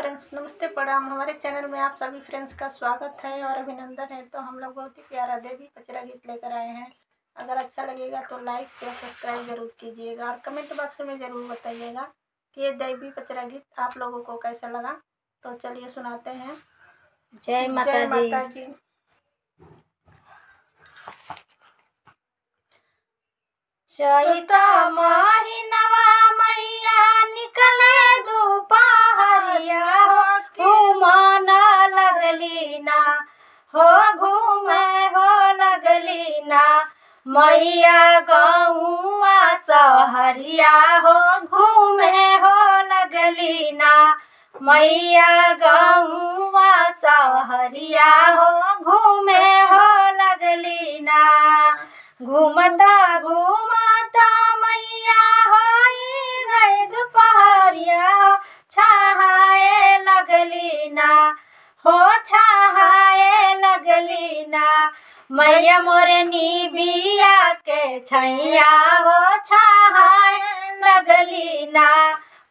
Friends, नमस्ते प्रणाम। हमारे चैनल में आप सभी फ्रेंड्स का स्वागत है और अभिनंदन है। तो हम लोग बहुत ही प्यारा देवी पचरा गीत लेकर आए हैं। अगर अच्छा लगेगा तो लाइक शेयर सब्सक्राइब जरूर कीजिएगा और कमेंट बॉक्स में ज़रूर बताइएगा कि ये देवी पचरा गीत आप लोगों को कैसा लगा। तो चलिए सुनाते हैं। जय माता जी। चैता महीनवा मैया निकले दोपहरिया हो घूमन लगली ना हो घूमे हो लगली ना मैया गौआ सहरिया हो घूमे हो लगली ना मैया गौआ सहरिया हो घूमे हो लगली ना घूमता घूमता मैया होई गई दोपहरिया छाहाए लगली ना हो छाहाए लगली ना मैया मोरे निबिया के छैया हो छाहाए लगली ना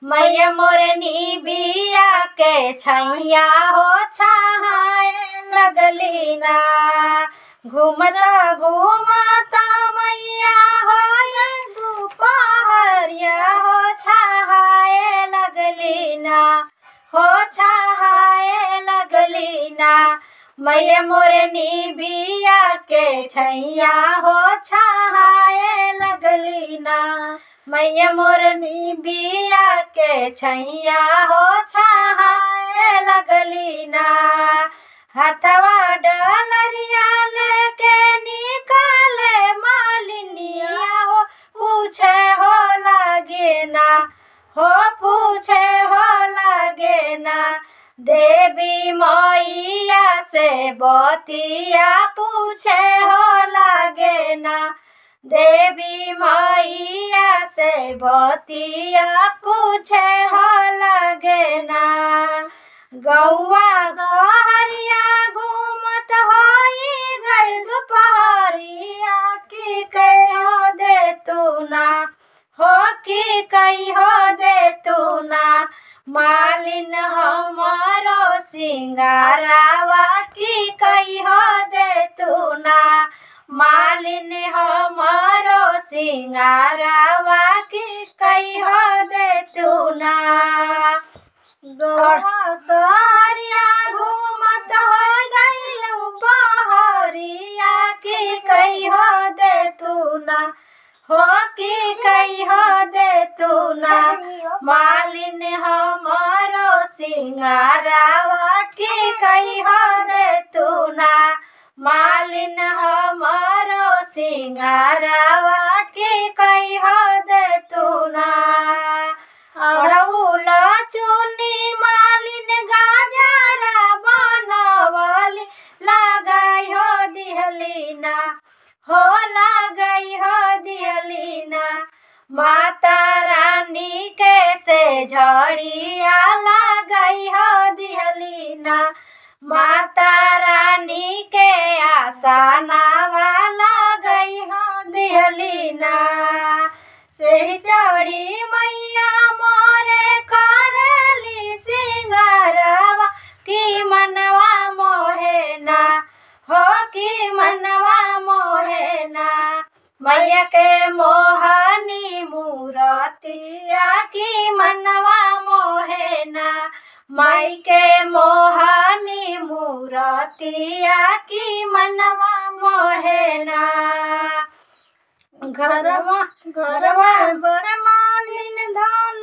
मैया मोरे निबिया के छैया हो छाहाए लगली ना घूमता घूमता मैया हो दोपहरिया हो छाहाए लगली ना हो छाहाए लगली ना मैया मोरे निबिया के छैया हो छाहाए लगली ना मैया मोरे निबिया के छैया हो छाहाए लगली ना हथवा डलरिया लेके निकाले मालिनिया हो पूछे हो लगे ना हो पूछे हो लगे ना देवी मैया से बतिया पूछे हो लगे ना देवी मैया से बतिया पूछे हो लगे ना गौआ सहरिया घूमत होई गई दोपहरिया की कहो दे तू ना हो की कहो दे तू ना मालिन हमारो सिंगारावा की कहो दे तू ना मालिन हमारो सिंगारावा की कहो दे तू ना गौआ सहरिया घूमत हो गइल बहरिया की कहो दे तू ना हो की कहो दे तू ना मालिन हमारो सिंगारावा की कहो दे तू ना मालिन हमारो सिंगारावा की कहो दे तू ना अड़उला चुनी मालिन गाजरा बनवली लगाई हो दिहली ना हो लगाई हो दिहली ना माता रानी के से झड़िया लगाई हो दिहली ना माता रानी के आसनावा लगाई हो दिहली ना से चढ़ी मैया मोरे करली सिंगारवा की मनवा मोहे ना हो की मनवा मोहे ना मैया के मोहनी मूरतिया की मनवा मोहे ना माई के मोहनी मूरतिया की मनवा मोहे ना घरवा घरवा बड़े मालिन धन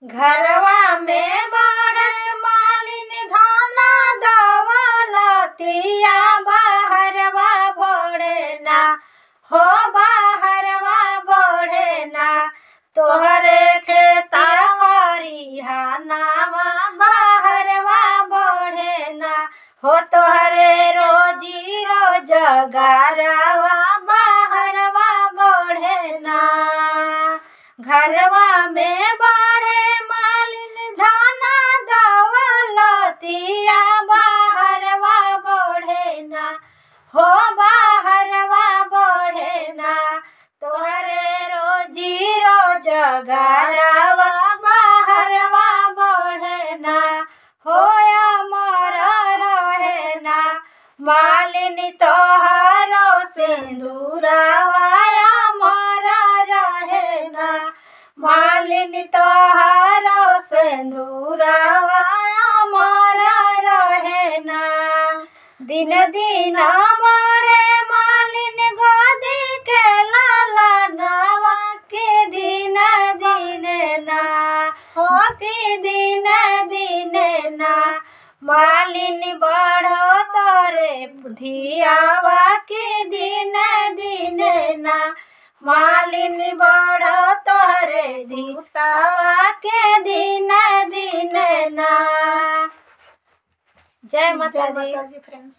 घरवा में बड़स मालिन धना दौलतिया बाहरवा बढ़े ना हो बाहरवा बढ़े ना तोहरे खेता खरिहानावा बाहरवा बढ़े ना हो तोहरे रोजी रोजगारवा बाहरवा बढ़े ना घरवा में बढ़े मालिन धना दौलतिया बाहरवा बढ़े ना हो बाहरवा बढ़े ना तोहरे रोजी रोजगारवा बाहर मालिन तोहारो सिंदूरवा अमर रहे ना। दिन दिन बढ़े मालिन गोदी के लालनवा के दिन दिन ना हो के दिन दिन ना। मालिन बढ़ो तोरे धियावा के दिन दिन ना। मालिन बढ़ो तोरे धियावा के दिन दिन ना। जय माता जी फ्रेंड्स।